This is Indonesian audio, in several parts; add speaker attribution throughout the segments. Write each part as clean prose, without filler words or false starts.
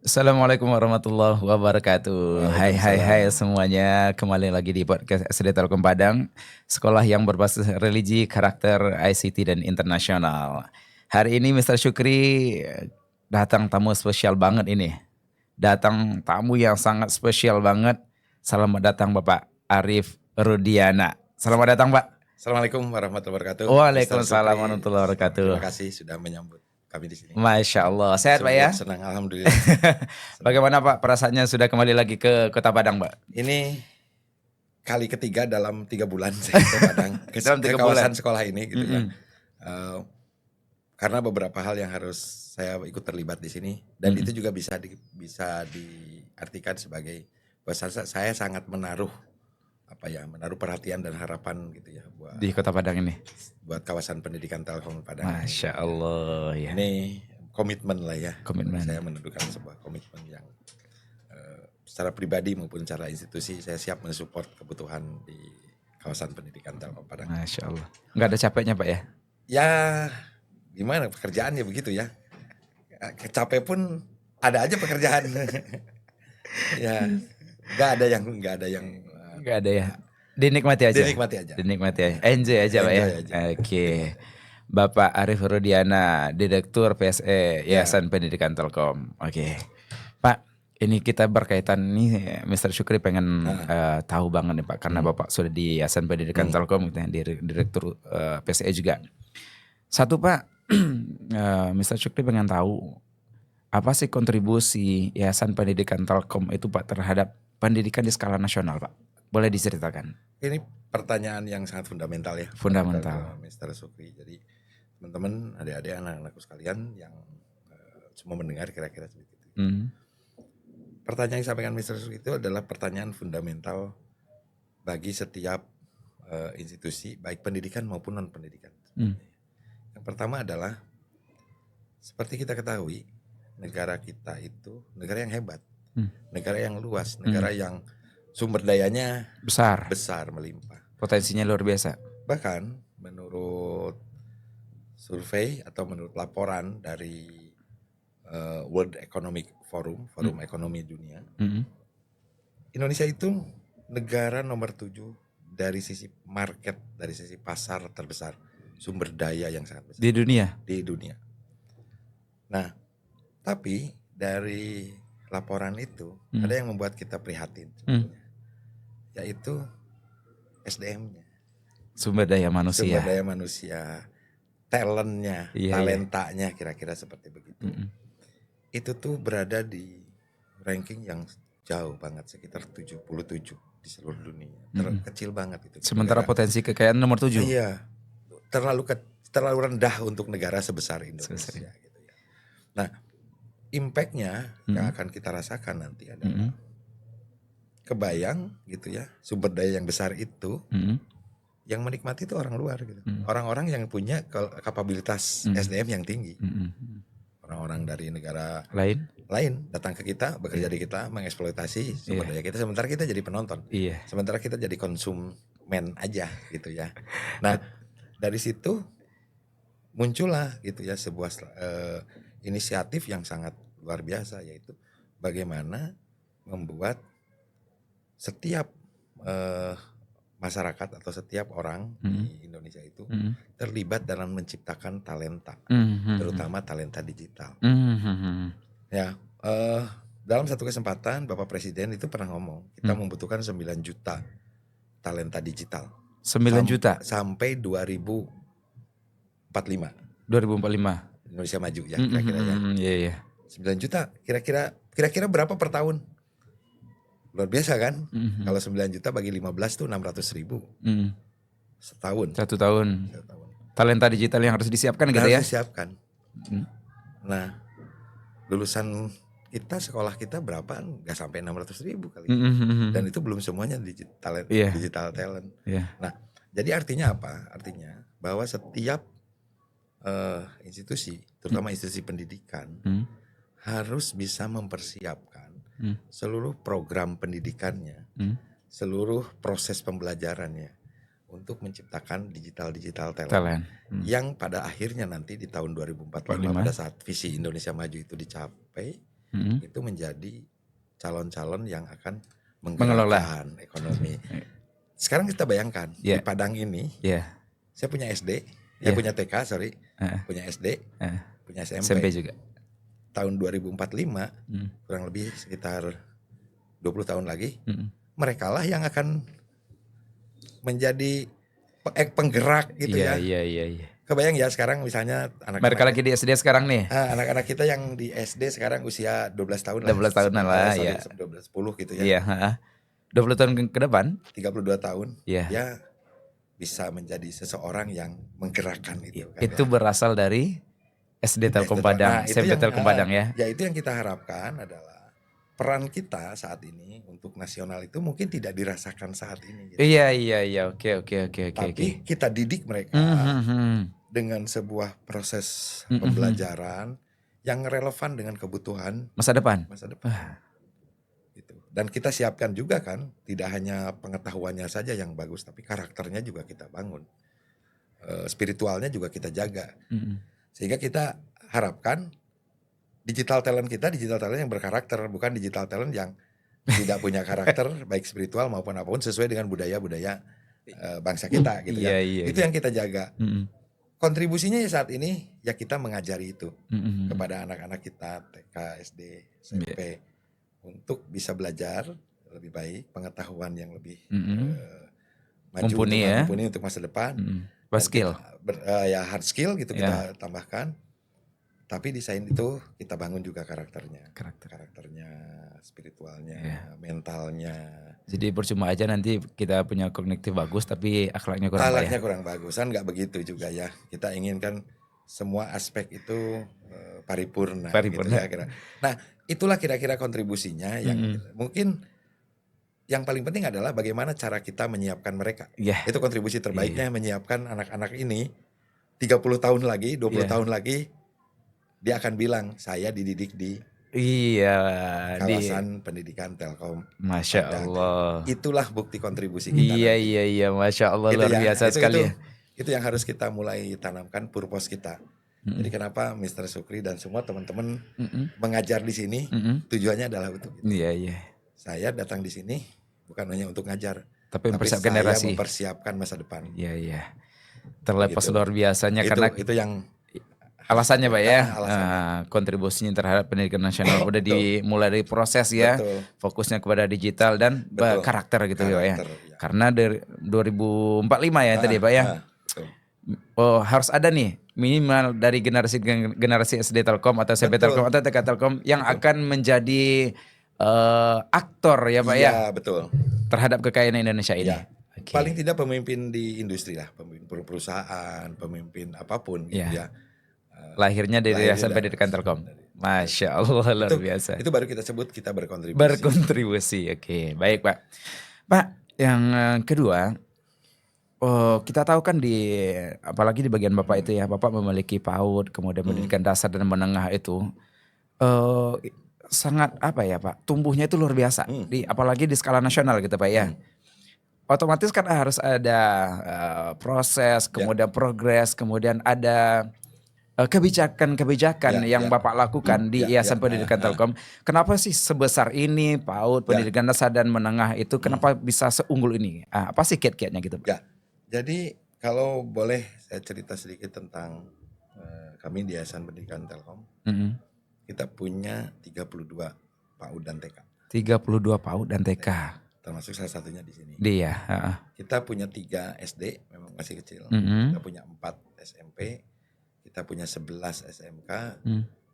Speaker 1: Assalamualaikum warahmatullahi wabarakatuh. Hai
Speaker 2: Waalaikumsalam.
Speaker 1: semuanya. Kembali lagi di podcast SD Telkom Padang, sekolah yang berbasis religi, karakter, ICT dan internasional. Hari ini Mr. Syukri datang tamu spesial banget ini. Datang tamu yang sangat spesial banget. Selamat datang Bapak Arif Rudiana. Selamat datang Pak.
Speaker 2: Assalamualaikum warahmatullahi wabarakatuh. Mr.
Speaker 1: Waalaikumsalam
Speaker 2: Supri,
Speaker 1: warahmatullahi wabarakatuh.
Speaker 2: terima kasih sudah menyambut kami di sini.
Speaker 1: Masya Allah. Sehat Pak
Speaker 2: Sungguh
Speaker 1: ya?
Speaker 2: senang, alhamdulillah.
Speaker 1: Bagaimana Pak perasaannya sudah kembali lagi ke Kota Padang Pak?
Speaker 2: Ini kali ketiga dalam 3 bulan saya ke Padang,
Speaker 1: Dalam
Speaker 2: ke
Speaker 1: 3
Speaker 2: kawasan
Speaker 1: bulan?
Speaker 2: sekolah ini gitu ya.
Speaker 1: Mm-mm.
Speaker 2: Karena beberapa hal yang harus saya ikut terlibat di sini dan itu juga bisa diartikan sebagai bahwa saya sangat menaruh perhatian dan harapan gitu ya
Speaker 1: Di Kota Padang ini.
Speaker 2: buat kawasan pendidikan Telkom Padang.
Speaker 1: Masya Allah ya.
Speaker 2: Ini komitmen lah ya.
Speaker 1: Komitmen.
Speaker 2: Saya menentukan sebuah komitmen yang secara pribadi maupun secara institusi saya siap mensupport kebutuhan di kawasan pendidikan Telkom Padang.
Speaker 1: Masya Allah. Nggak ada capeknya Pak ya?
Speaker 2: Ya gimana pekerjaan ya begitu ya. Capek pun ada aja pekerjaan. Ya nggak ada yang
Speaker 1: Nggak ada ya. Dinikmati aja.
Speaker 2: dinikmati aja.
Speaker 1: Dinikmati aja. Enjoy aja Pak ya.
Speaker 2: Enjoy aja.
Speaker 1: Oke. Bapak Arif Rudiana, Direktur PSE Yayasan Pendidikan Telkom. Oke. Pak, ini kita berkaitan nih, Mr. Syukri pengen tahu banget nih Pak, karena Bapak sudah di Yayasan Pendidikan Telkom, gitu, Direktur PSE juga. Satu Pak, Mr. Syukri pengen tahu apa sih kontribusi Yayasan Pendidikan Telkom itu Pak terhadap pendidikan di skala nasional Pak? Boleh diceritakan?
Speaker 2: Ini pertanyaan yang sangat fundamental ya.
Speaker 1: Fundamental.
Speaker 2: Mr. Supri. Jadi teman-teman, adik-adik, anak-anakku sekalian yang semua mendengar kira-kira seperti itu. Pertanyaan yang disampaikan Mr. Supri itu adalah pertanyaan fundamental bagi setiap institusi, baik pendidikan maupun non-pendidikan. Yang pertama adalah, seperti kita ketahui, negara kita itu negara yang hebat, negara yang luas, negara yang sumber dayanya besar, melimpah.
Speaker 1: Potensinya luar biasa.
Speaker 2: Bahkan menurut survei atau menurut laporan dari World Economic Forum, Forum Ekonomi Dunia, Indonesia itu negara nomor 7 dari sisi market, dari sisi pasar terbesar, sumber daya yang sangat besar
Speaker 1: Di dunia?
Speaker 2: Di dunia. Nah, tapi dari laporan itu ada yang membuat kita prihatin sebetulnya, yaitu SDM-nya.
Speaker 1: Sumber daya manusia.
Speaker 2: Sumber daya manusia, talentnya, talentanya kira-kira seperti begitu. Itu tuh berada di ranking yang jauh banget, sekitar 77 di seluruh dunia. Kecil banget itu.
Speaker 1: Sementara potensi kekayaan nomor 7.
Speaker 2: Iya, terlalu rendah untuk negara sebesar Indonesia. Gitu ya. Nah, impact-nya yang akan kita rasakan nanti adalah kebayang gitu ya, sumber daya yang besar itu yang menikmati itu orang luar gitu. Orang-orang yang punya kapabilitas SDM yang tinggi. Orang-orang dari negara lain datang ke kita, bekerja di kita, mengeksploitasi sumber daya kita, sementara kita jadi penonton. Sementara kita jadi konsumen aja gitu ya. Nah, dari situ muncullah gitu ya sebuah inisiatif yang sangat luar biasa, yaitu bagaimana membuat setiap masyarakat atau setiap orang di Indonesia itu terlibat dalam menciptakan talenta, terutama talenta digital. Ya, dalam satu kesempatan Bapak Presiden itu pernah ngomong, kita membutuhkan 9 juta talenta digital.
Speaker 1: 9 juta?
Speaker 2: Sampai 2045. Indonesia maju ya kira-kira ya.
Speaker 1: Iya.
Speaker 2: 9 juta kira-kira berapa per tahun? Luar biasa kan? Kalau 9 juta bagi 15 tuh 600.000 setahun.
Speaker 1: 1 tahun. Talenta digital yang harus disiapkan gitu ya?
Speaker 2: Harus disiapkan. Nah, lulusan kita, sekolah kita berapa? Gak sampai 600.000 kali. Dan itu belum semuanya digital talent. Nah, jadi artinya apa? Artinya bahwa setiap institusi, terutama institusi pendidikan, harus bisa mempersiapkan seluruh program pendidikannya, seluruh proses pembelajarannya untuk menciptakan digital talent. Yang pada akhirnya nanti di tahun 2045 pada saat visi Indonesia Maju itu dicapai, itu menjadi calon-calon yang akan
Speaker 1: Mengelola.
Speaker 2: menggerakkan ekonomi. Sekarang kita bayangkan di Padang ini, saya punya SD, punya TK, punya SD, punya
Speaker 1: SMP juga.
Speaker 2: Tahun 2045, kurang lebih sekitar 20 tahun lagi, mereka lah yang akan menjadi penggerak gitu ya.
Speaker 1: Iya.
Speaker 2: Kebayang ya sekarang misalnya
Speaker 1: mereka lagi di SD sekarang nih.
Speaker 2: Anak-anak kita yang di SD sekarang usia 12 tahun lah.
Speaker 1: 12 tahunan lah ya.
Speaker 2: 12 10 gitu ya.
Speaker 1: Iya, 20 tahun ke depan
Speaker 2: 32 tahun. Ya bisa menjadi seseorang yang menggerakkan itu kan.
Speaker 1: Itu berasal dari SD Telkom Padang, SMP Telkom Padang ya.
Speaker 2: Ya itu yang kita harapkan adalah peran kita saat ini untuk nasional itu mungkin tidak dirasakan saat ini. Gitu.
Speaker 1: Iya. Oke.
Speaker 2: Tapi kita didik mereka dengan sebuah proses pembelajaran yang relevan dengan kebutuhan
Speaker 1: masa depan.
Speaker 2: Gitu. Dan kita siapkan juga kan, tidak hanya pengetahuannya saja yang bagus, tapi karakternya juga kita bangun, spiritualnya juga kita jaga, sehingga kita harapkan digital talent yang berkarakter, bukan digital talent yang tidak punya karakter baik spiritual maupun apapun sesuai dengan budaya bangsa kita gitu ya. Itu yang kita jaga. Kontribusinya ya saat ini ya kita mengajari itu kepada anak-anak kita TK, SD, SMP untuk bisa belajar lebih baik, pengetahuan yang lebih maju mumpuni untuk masa depan.
Speaker 1: Skill.
Speaker 2: Ya hard skill gitu kita tambahkan. Tapi desain itu kita bangun juga karakternya, spiritualnya, mentalnya.
Speaker 1: Jadi percuma aja nanti kita punya kognitif bagus tapi akhlaknya kurang baik.
Speaker 2: Akhlaknya kurang bagus, kan nggak begitu juga ya. Kita inginkan semua aspek itu paripurna. Gitu ya. Nah itulah kira-kira kontribusinya yang mungkin yang paling penting adalah bagaimana cara kita menyiapkan mereka. Itu kontribusi terbaiknya menyiapkan anak-anak ini 30 tahun lagi, 20 tahun lagi. Dia akan bilang saya dididik di kawasan pendidikan Telkom.
Speaker 1: Masya Allah.
Speaker 2: Itulah bukti kontribusi kita.
Speaker 1: Iya, Masya Allah gitu luar biasa sekali.
Speaker 2: Itu yang harus kita mulai tanamkan purpose kita. Jadi kenapa Mr. Sukri dan semua teman-teman mengajar di sini tujuannya adalah untuk itu.
Speaker 1: Iya.
Speaker 2: Saya datang di sini bukan hanya untuk ngajar,
Speaker 1: tapi
Speaker 2: mempersiapkan masa depan.
Speaker 1: Iya. Terlepas gitu. Luar biasanya karena
Speaker 2: itu yang
Speaker 1: alasannya Pak ya, kontribusinya terhadap pendidikan nasional udah dimulai dari proses ya, fokusnya kepada digital dan karakter gitu ya. Karena dari 2045 ya tadi Pak ya, harus ada nih minimal dari generasi SD Telkom atau SMP Telkom atau TK Telkom yang akan menjadi aktor ya Pak ya, terhadap kekayaan Indonesia ini.
Speaker 2: Paling tidak pemimpin di industri lah, pemimpin perusahaan, pemimpin apapun gitu ya.
Speaker 1: Lahirnya dari Yayasan Pendidikan Telkom. Masya Allah luar biasa.
Speaker 2: Itu baru kita sebut kita berkontribusi.
Speaker 1: Oke, baik Pak. Pak, yang kedua, kita tahu kan apalagi di bagian Bapak itu ya, Bapak memiliki PAUD, kemudian pendidikan dasar dan menengah itu sangat apa ya Pak, tumbuhnya itu luar biasa. Apalagi di skala nasional gitu Pak ya. Otomatis kan harus ada proses, kemudian progres, kemudian ada kebijakan yang Bapak lakukan di Yayasan Pendidikan Telkom. Kenapa sih sebesar ini PAUD, pendidikan dasar dan menengah itu kenapa bisa seunggul ini? Apa sih kiat-kiatnya gitu Pak?
Speaker 2: Jadi kalau boleh saya cerita sedikit tentang kami di Yayasan Pendidikan Telkom. Kita punya 32 PAUD dan TK. 32
Speaker 1: PAUD dan TK.
Speaker 2: Termasuk salah satunya di sini.
Speaker 1: Iya.
Speaker 2: Kita punya 3 SD, memang masih kecil. Kita punya 4 SMP. Kita punya 11 SMK,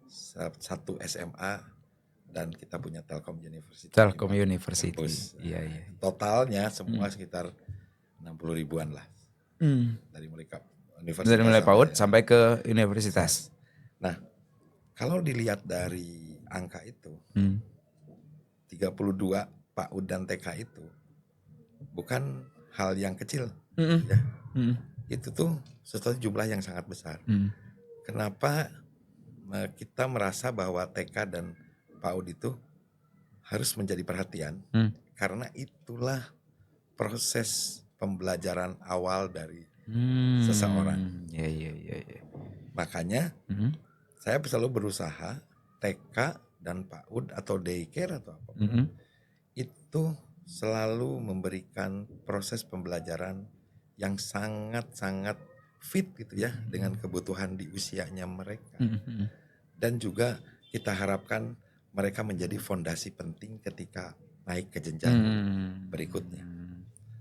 Speaker 2: 1 SMA, dan kita punya Telkom University.
Speaker 1: Telkom University. Iya.
Speaker 2: Totalnya semua sekitar 60 ribuan lah. Dari
Speaker 1: mulai PAUD sampai ke universitas.
Speaker 2: Nah, kalau dilihat dari angka itu, 32 PAUD dan TK itu bukan hal yang kecil. Ya. Itu tuh sesuatu jumlah yang sangat besar. Kenapa kita merasa bahwa TK dan PAUD itu harus menjadi perhatian? Karena itulah proses pembelajaran awal dari seseorang.
Speaker 1: Iya.
Speaker 2: Makanya saya selalu berusaha TK dan PAUD atau daycare atau apa,
Speaker 1: Mm-mm.
Speaker 2: itu selalu memberikan proses pembelajaran yang sangat-sangat fit gitu ya dengan kebutuhan di usianya mereka.
Speaker 1: Mm-mm.
Speaker 2: Dan juga kita harapkan mereka menjadi fondasi penting ketika naik ke jenjang berikutnya.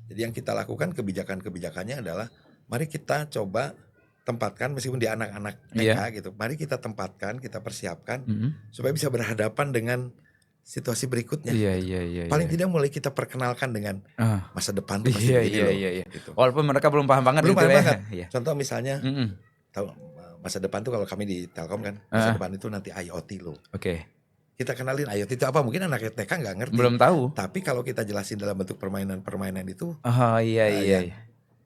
Speaker 2: Jadi yang kita lakukan kebijakan-kebijakannya adalah mari kita coba tempatkan meskipun di anak-anak TK gitu. Mari kita tempatkan, kita persiapkan supaya bisa berhadapan dengan situasi berikutnya.
Speaker 1: Iya,
Speaker 2: gitu.
Speaker 1: iya, iya.
Speaker 2: Paling
Speaker 1: iya.
Speaker 2: tidak mulai kita perkenalkan dengan masa depan tuh pasti
Speaker 1: Iya,
Speaker 2: begini
Speaker 1: iya,
Speaker 2: loh.
Speaker 1: iya, iya.
Speaker 2: Gitu.
Speaker 1: Walaupun mereka belum paham banget
Speaker 2: Belum
Speaker 1: gitu
Speaker 2: paham
Speaker 1: ya.
Speaker 2: banget.
Speaker 1: Iya.
Speaker 2: Contoh misalnya
Speaker 1: Mm-mm.
Speaker 2: tahu masa depan tuh kalau kami di Telkom kan masa depan itu nanti IoT loh.
Speaker 1: Oke.
Speaker 2: Kita kenalin IoT itu apa, mungkin anak TK nggak ngerti.
Speaker 1: Belum tahu.
Speaker 2: Tapi kalau kita jelasin dalam bentuk permainan-permainan itu,
Speaker 1: Oh iya, iya.
Speaker 2: ya,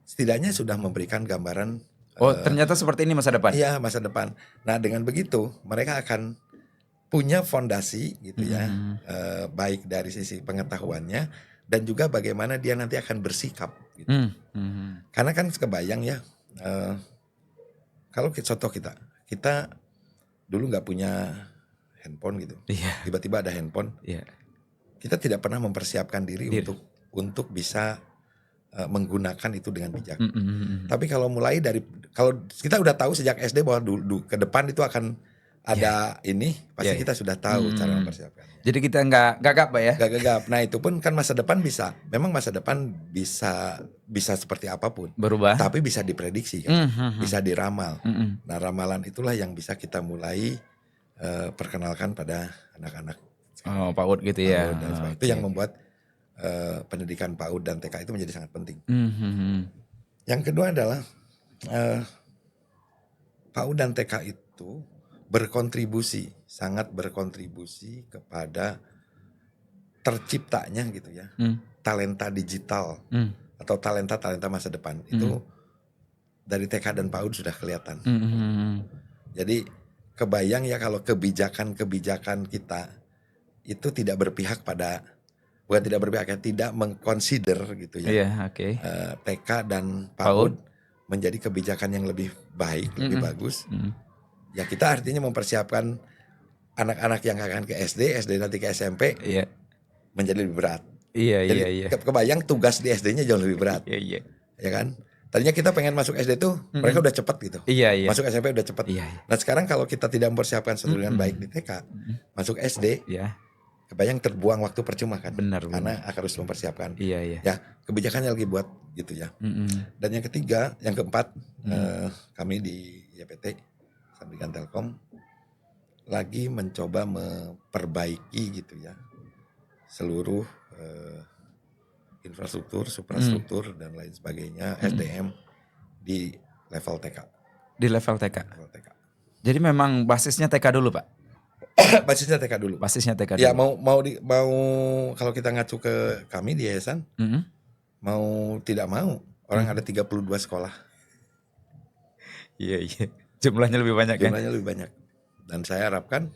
Speaker 2: setidaknya sudah memberikan gambaran.
Speaker 1: Oh ternyata seperti ini masa depan.
Speaker 2: Iya, masa depan. Nah dengan begitu mereka akan punya fondasi gitu ya, baik dari sisi pengetahuannya dan juga bagaimana dia nanti akan bersikap. Gitu. Karena kan kebayang ya, kalau contoh kita dulu nggak punya handphone gitu, tiba-tiba ada handphone, kita tidak pernah mempersiapkan diri. untuk bisa menggunakan itu dengan bijak. Tapi kalau mulai dari, kalau kita udah tahu sejak SD bahwa ke depan itu akan ada ini, pasti kita sudah tahu cara mempersiapkannya.
Speaker 1: Jadi kita nggak gagap Pak ya?
Speaker 2: Nggak gagap. Nah itu pun kan masa depan memang masa depan bisa seperti apapun.
Speaker 1: Berubah.
Speaker 2: Tapi bisa diprediksi kan, bisa diramal. Nah ramalan itulah yang bisa kita mulai perkenalkan pada anak-anak.
Speaker 1: Oh PAUD gitu ya.
Speaker 2: Itu yang membuat pendidikan PAUD dan TK itu menjadi sangat penting. Yang kedua adalah PAUD dan TK itu sangat berkontribusi kepada terciptanya gitu ya, talenta digital atau talenta masa depan itu dari TK dan PAUD sudah kelihatan. Jadi kebayang ya kalau kebijakan kita itu tidak berpihak pada, bukan tidak berpihak ya, tidak mengconsider gitu ya, TK dan PAUD menjadi kebijakan yang lebih baik, lebih bagus. Ya kita artinya mempersiapkan anak-anak yang akan ke SD nanti ke SMP menjadi lebih berat. Jadi kebayang tugas di SD-nya jauh lebih berat. Ya kan? Tadinya kita pengen masuk SD tuh mereka udah cepat gitu. Masuk SMP udah cepat. Nah sekarang kalau kita tidak mempersiapkan sesuatu dengan baik di TK, masuk SD, kebayang terbuang waktu percuma kan. Karena harus mempersiapkan. Ya kebijakannya lagi buat gitu ya. Dan yang ketiga, yang keempat, kami di YPT Pendidikan Telkom lagi mencoba memperbaiki gitu ya seluruh infrastruktur, suprastruktur dan lain sebagainya, SDM di level TK.
Speaker 1: Di level TK. Jadi memang basisnya TK dulu Pak?
Speaker 2: Basisnya TK dulu. Ya mau kalau kita ngacu ke kami di yayasan, mau tidak mau orang ada 32 sekolah.
Speaker 1: Iya. Jumlahnya lebih banyak kan?
Speaker 2: Jumlahnya lebih banyak. Dan saya harapkan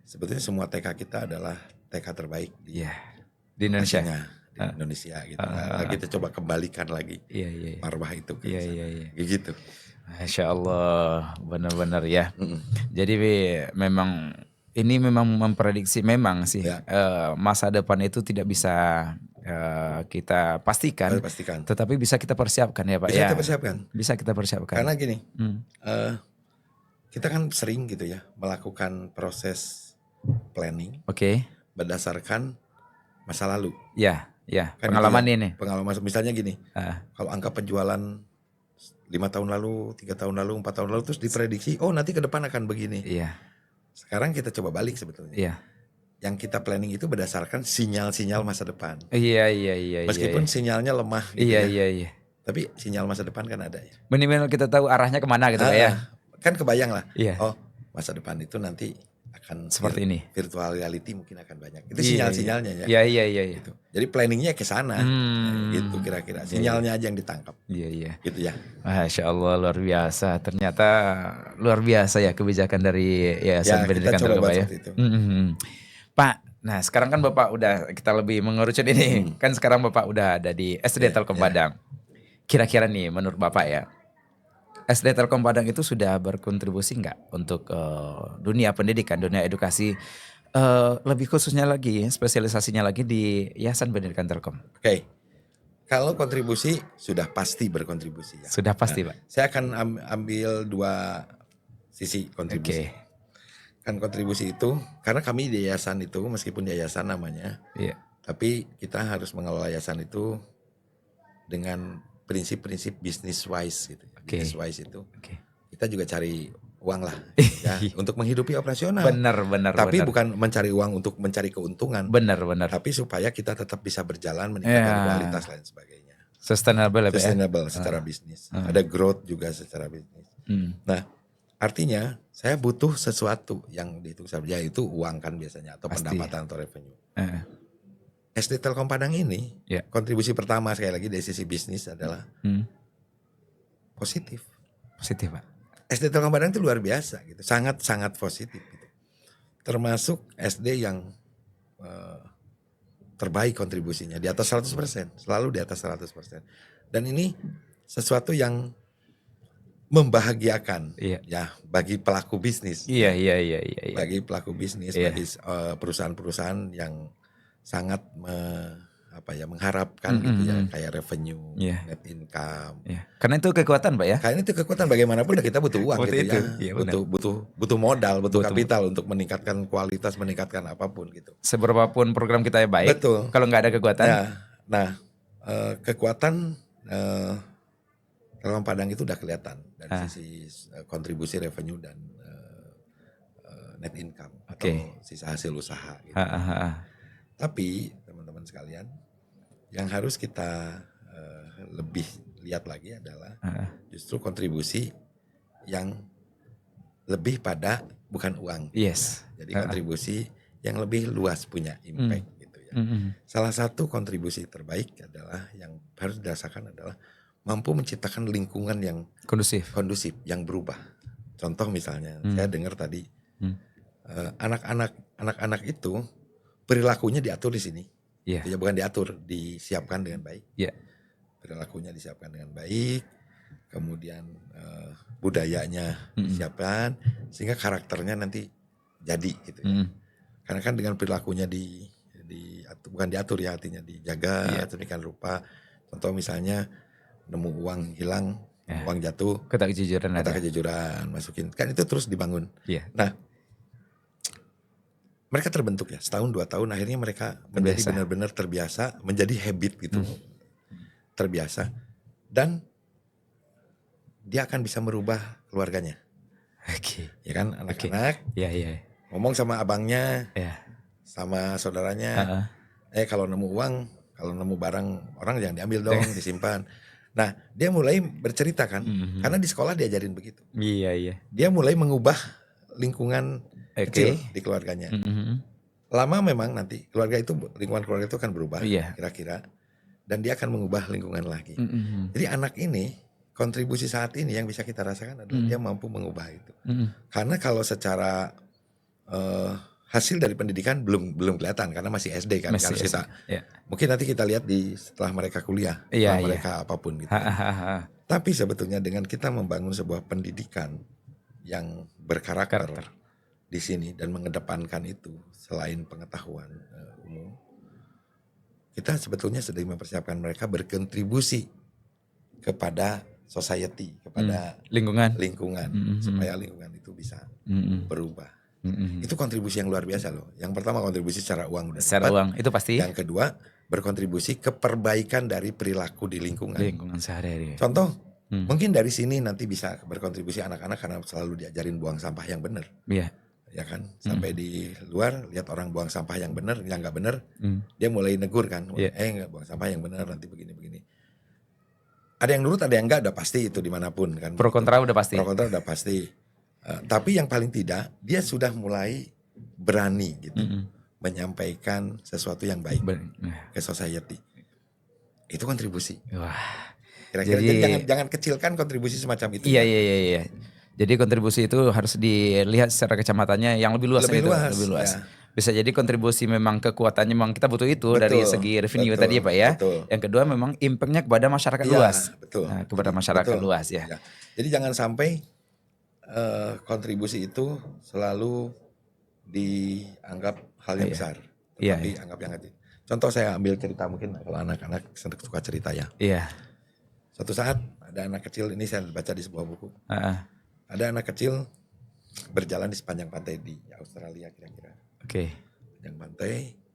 Speaker 2: sebetulnya semua TK kita adalah TK terbaik di
Speaker 1: Indonesia.
Speaker 2: Di Indonesia gitu. Nah, kita coba kembalikan lagi marwah itu. Gitu.
Speaker 1: Masya Allah, benar-benar ya. Jadi memang ini memang memprediksi memang sih masa depan itu tidak bisa kita pastikan, tetapi bisa kita persiapkan ya Pak. Bisa kita persiapkan.
Speaker 2: Karena gini, kita kan sering gitu ya melakukan proses planning, berdasarkan masa lalu. Kan
Speaker 1: pengalaman
Speaker 2: gitu ya,
Speaker 1: ini.
Speaker 2: Pengalaman misalnya gini, kalau angka penjualan 5 tahun lalu, 3 tahun lalu, 4 tahun lalu terus diprediksi, oh nanti ke depan akan begini. Sekarang kita coba balik sebetulnya. Yang kita planning itu berdasarkan sinyal-sinyal masa depan. Meskipun sinyalnya lemah gitu ya. Tapi sinyal masa depan kan ada ya.
Speaker 1: Minimal kita tahu arahnya kemana gitu ya.
Speaker 2: Kan kebayang lah. Oh masa depan itu nanti akan
Speaker 1: seperti ini.
Speaker 2: Virtual reality mungkin akan banyak. Itu sinyal-sinyalnya ya.
Speaker 1: Iya.
Speaker 2: Gitu. Jadi planningnya ke sana. Gitu kira-kira. Sinyalnya aja yang ditangkap. Gitu ya.
Speaker 1: Masya Allah luar biasa. Ternyata luar biasa ya kebijakan dari Yayasan Pendidikan Telkom ya. Pak, nah sekarang kan Bapak udah, kita lebih mengerucut ini. Kan sekarang Bapak udah ada di SD Telkom Padang. Kira-kira nih menurut Bapak ya, SD Telkom Padang itu sudah berkontribusi nggak untuk dunia pendidikan, dunia edukasi Lebih khususnya lagi, spesialisasinya lagi di Yayasan Pendidikan Telkom.
Speaker 2: Oke. Kalau kontribusi sudah pasti berkontribusi ya.
Speaker 1: Sudah pasti, Pak.
Speaker 2: Saya akan ambil dua sisi kontribusi.
Speaker 1: Oke.
Speaker 2: Kan kontribusi itu karena kami di yayasan itu meskipun yayasan namanya,
Speaker 1: Iya.
Speaker 2: tapi kita harus mengelola yayasan itu dengan prinsip-prinsip business wise gitu.
Speaker 1: Oke.
Speaker 2: Business wise itu
Speaker 1: Oke.
Speaker 2: kita juga cari uang lah ya untuk menghidupi operasional.
Speaker 1: Benar.
Speaker 2: Tapi bukan mencari uang untuk mencari keuntungan.
Speaker 1: Benar.
Speaker 2: Tapi supaya kita tetap bisa berjalan meningkatkan kualitas lain sebagainya.
Speaker 1: Sustainable ya, Pak ya?
Speaker 2: Sustainable secara bisnis. Ada growth juga secara bisnis. Nah, artinya saya butuh sesuatu yang dihitung ya itu uang kan biasanya atau
Speaker 1: Pasti.
Speaker 2: pendapatan atau revenue. SD Telkom Padang ini kontribusi pertama sekali lagi dari sisi bisnis adalah positif.
Speaker 1: Positif, Pak.
Speaker 2: SD Telkom Padang itu luar biasa gitu, sangat positif gitu. Termasuk SD yang terbaik kontribusinya di atas 100%, selalu di atas 100%. Dan ini sesuatu yang membahagiakan ya bagi pelaku bisnis.
Speaker 1: Iya.
Speaker 2: Bagi pelaku bisnis, bagi perusahaan-perusahaan yang sangat mengharapkan gitu ya kayak revenue, net income.
Speaker 1: Karena itu kekuatan, Pak ya.
Speaker 2: Karena itu kekuatan bagaimanapun kita butuh uang gitu
Speaker 1: itu.
Speaker 2: ya. Butuh modal, butuh kapital untuk meningkatkan kualitas, meningkatkan apapun gitu.
Speaker 1: Seberapapun program kita baik,
Speaker 2: betul.
Speaker 1: Kalau nggak ada kekuatan.
Speaker 2: Nah, kekuatan Telkom Padang itu udah kelihatan dari sisi kontribusi revenue dan net income atau sisa hasil usaha gitu. Tapi teman-teman sekalian, yang harus kita lebih lihat lagi adalah justru kontribusi yang lebih pada bukan uang.
Speaker 1: Yes.
Speaker 2: Jadi kontribusi yang lebih luas punya impact gitu ya. Salah satu kontribusi terbaik adalah yang harus dirasakan adalah mampu menciptakan lingkungan yang kondusif, yang berubah. Contoh misalnya, saya dengar tadi anak-anak itu perilakunya diatur di sini. Ya bukan diatur, disiapkan dengan baik. Perilakunya disiapkan dengan baik, kemudian budayanya disiapkan sehingga karakternya nanti jadi gitu ya. Karena kan dengan perilakunya bukan diatur ya, artinya dijaga sedemikian rupa. Contoh misalnya nemu uang hilang, uang jatuh,
Speaker 1: kata kejujuran
Speaker 2: masukin, kan itu terus dibangun. Nah, mereka terbentuk ya setahun 2 tahun, akhirnya mereka menjadi benar-benar terbiasa, menjadi habit gitu, terbiasa, dan dia akan bisa merubah keluarganya. Ya kan, anak-anak ngomong sama abangnya, sama saudaranya, kalau nemu uang, kalau nemu barang orang jangan diambil dong, disimpan. Nah, dia mulai bercerita kan, karena di sekolah diajarin begitu. Dia mulai mengubah lingkungan kecil di keluarganya. Lama memang nanti lingkungan keluarga itu akan berubah kira-kira, dan dia akan mengubah lingkungan lagi. Jadi anak ini kontribusi saat ini yang bisa kita rasakan adalah dia mampu mengubah itu. Karena kalau secara hasil dari pendidikan belum kelihatan karena masih SD kan. Mungkin nanti kita lihat setelah mereka kuliah, setelah mereka apapun gitu. Tapi sebetulnya dengan kita membangun sebuah pendidikan yang berkarakter di sini dan mengedepankan itu selain pengetahuan umum, kita sebetulnya sedang mempersiapkan mereka berkontribusi kepada society, kepada lingkungan supaya lingkungan itu bisa berubah. Itu kontribusi yang luar biasa loh. Yang pertama kontribusi secara uang.
Speaker 1: Secara uang itu pasti.
Speaker 2: Yang kedua berkontribusi ke perbaikan dari perilaku di lingkungan.
Speaker 1: Lingkungan sehari-hari.
Speaker 2: Contoh, mungkin dari sini nanti bisa berkontribusi anak-anak karena selalu diajarin buang sampah yang benar. Ya kan, sampai di luar lihat orang buang sampah yang benar, yang nggak benar, dia mulai negur kan, nggak buang sampah yang benar nanti begini. Ada yang nurut, ada yang enggak, udah pasti itu dimanapun kan.
Speaker 1: Pro kontra udah pasti.
Speaker 2: Tapi yang paling tidak, dia sudah mulai berani gitu menyampaikan sesuatu yang baik ke society. Itu kontribusi.
Speaker 1: Wah.
Speaker 2: Kira-kira jadi jangan kecilkan kontribusi semacam itu.
Speaker 1: Iya. Jadi kontribusi itu harus dilihat secara kecamatannya yang lebih luas. Lebih luas. Ya. Bisa jadi kontribusi memang kekuatannya memang kita butuh itu dari segi revenue tadi ya Pak ya. Yang kedua memang impactnya kepada masyarakat luas. Nah, kepada masyarakat luas ya.
Speaker 2: Jadi jangan sampai kontribusi itu selalu dianggap hal yang besar,
Speaker 1: Iya,
Speaker 2: tetapi anggap yang kecil. Contoh saya ambil cerita mungkin kalau anak-anak suka cerita ya.
Speaker 1: Iya.
Speaker 2: Suatu saat ada anak kecil, ini saya baca di sebuah buku.
Speaker 1: Heeh.
Speaker 2: Ada anak kecil berjalan di sepanjang pantai di Australia kira-kira.
Speaker 1: Oke.
Speaker 2: Sepanjang pantai,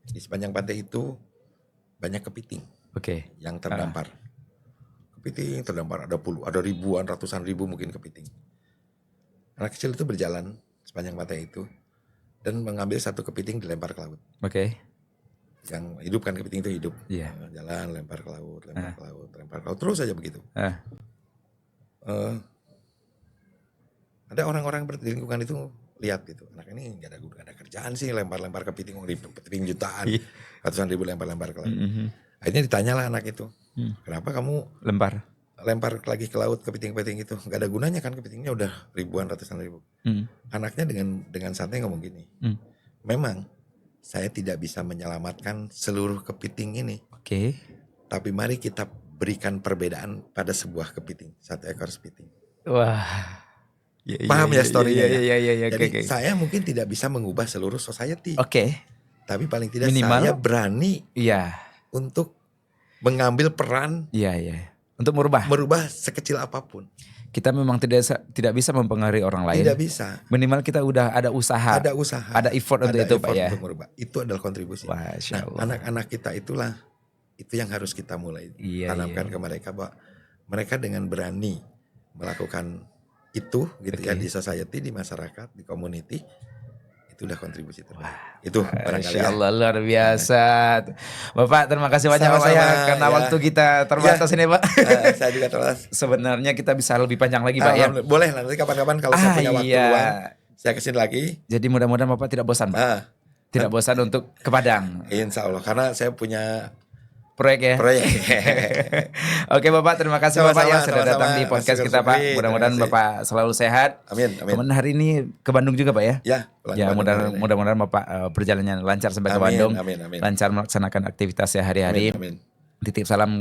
Speaker 2: di sepanjang pantai itu banyak kepiting
Speaker 1: Oke.
Speaker 2: yang terdampar. Kepiting terdampar ada ribuan, ratusan ribu mungkin kepiting. Anak kecil itu berjalan sepanjang pantai itu dan mengambil satu kepiting dilempar ke laut.
Speaker 1: Oke.
Speaker 2: Yang hidup kan, kepiting itu hidup.
Speaker 1: Iya.
Speaker 2: Jalan lempar ke laut, lempar ke laut, lempar ke laut, terus saja begitu. Ada orang-orang di lingkungan itu lihat gitu, anak ini nggak ada kerjaan sih, lempar-lempar kepiting, kepiting jutaan, ratusan ribu lempar-lempar ke laut. Akhirnya ditanyalah anak itu, kenapa kamu lempar lagi ke laut kepiting-kepiting itu? Nggak ada gunanya kan, kepitingnya udah ribuan, ratusan ribu. Anaknya dengan santai ngomong gini, memang saya tidak bisa menyelamatkan seluruh kepiting ini.
Speaker 1: Oke.
Speaker 2: Tapi mari kita berikan perbedaan pada sebuah kepiting, satu ekor kepiting.
Speaker 1: Wah.
Speaker 2: Paham ya story-nya?
Speaker 1: Iya.
Speaker 2: Jadi saya mungkin tidak bisa mengubah seluruh society.
Speaker 1: Oke.
Speaker 2: Tapi paling tidak
Speaker 1: Minimal,
Speaker 2: saya berani untuk mengambil peran.
Speaker 1: Iya. Untuk merubah
Speaker 2: sekecil apapun.
Speaker 1: Kita memang tidak bisa mempengaruhi orang lain.
Speaker 2: Tidak bisa.
Speaker 1: Minimal kita udah ada usaha. Ada effort untuk itu, Pak ya.
Speaker 2: Untuk merubah. Itu adalah kontribusi.
Speaker 1: Masya Allah.
Speaker 2: Anak-anak kita itu yang harus kita mulai tanamkan ke mereka, bahwa mereka dengan berani melakukan itu gitu ya, di society, di masyarakat, di community, itu udah kontribusi terbaik. Itu barangkali.
Speaker 1: Masya Allah, luar biasa. Bapak terima kasih banyak Bapak ya, karena waktu kita terbatas ini Pak.
Speaker 2: Saya juga terbatas.
Speaker 1: Sebenarnya kita bisa lebih panjang lagi Pak ya.
Speaker 2: Boleh nanti kapan-kapan kalau saya punya waktu luang, saya kesini lagi. Jadi
Speaker 1: mudah-mudahan Bapak tidak bosan Pak. Tidak bosan untuk ke Padang.
Speaker 2: Insya Allah, karena saya punya
Speaker 1: proyek ya. Oke Bapak, terima kasih Bapak ya sudah datang di podcast kita Pak. Mudah-mudahan Bapak selalu sehat.
Speaker 2: Amin.
Speaker 1: Kemudian hari ini ke Bandung juga Pak ya. Ya mudah-mudahan Bapak perjalanannya lancar sampai ke Bandung.
Speaker 2: Amin.
Speaker 1: Lancar melaksanakan aktivitas sehari-hari. Titip salam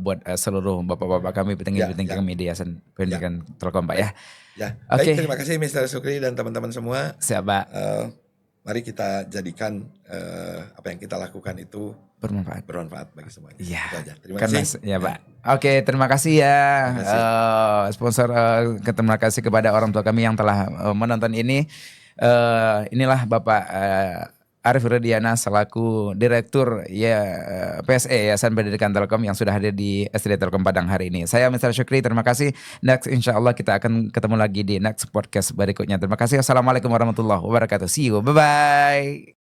Speaker 1: buat seluruh bapak-bapak kami, petinggi-petinggi kami di Yayasan Pendidikan Telkom Pak ya.
Speaker 2: Oke. Terima kasih Mr. Sukri dan teman-teman semua.
Speaker 1: Siap Pak.
Speaker 2: Mari kita jadikan apa yang kita lakukan itu bermanfaat bagi semuanya.
Speaker 1: Iya.
Speaker 2: Terima kasih.
Speaker 1: Ya Pak. Oke, terima kasih ya sponsor. Terima kasih kepada orang tua kami yang telah menonton ini. Inilah Bapak Arif Rodiana selaku Direktur PSE Yayasan Pendidikan Telkom yang sudah hadir di SDT Telkom Padang hari ini. Saya Mr. Syukri, terima kasih. Next insya Allah kita akan ketemu lagi di next podcast berikutnya. Terima kasih. Assalamualaikum warahmatullahi wabarakatuh. See you. Bye-bye.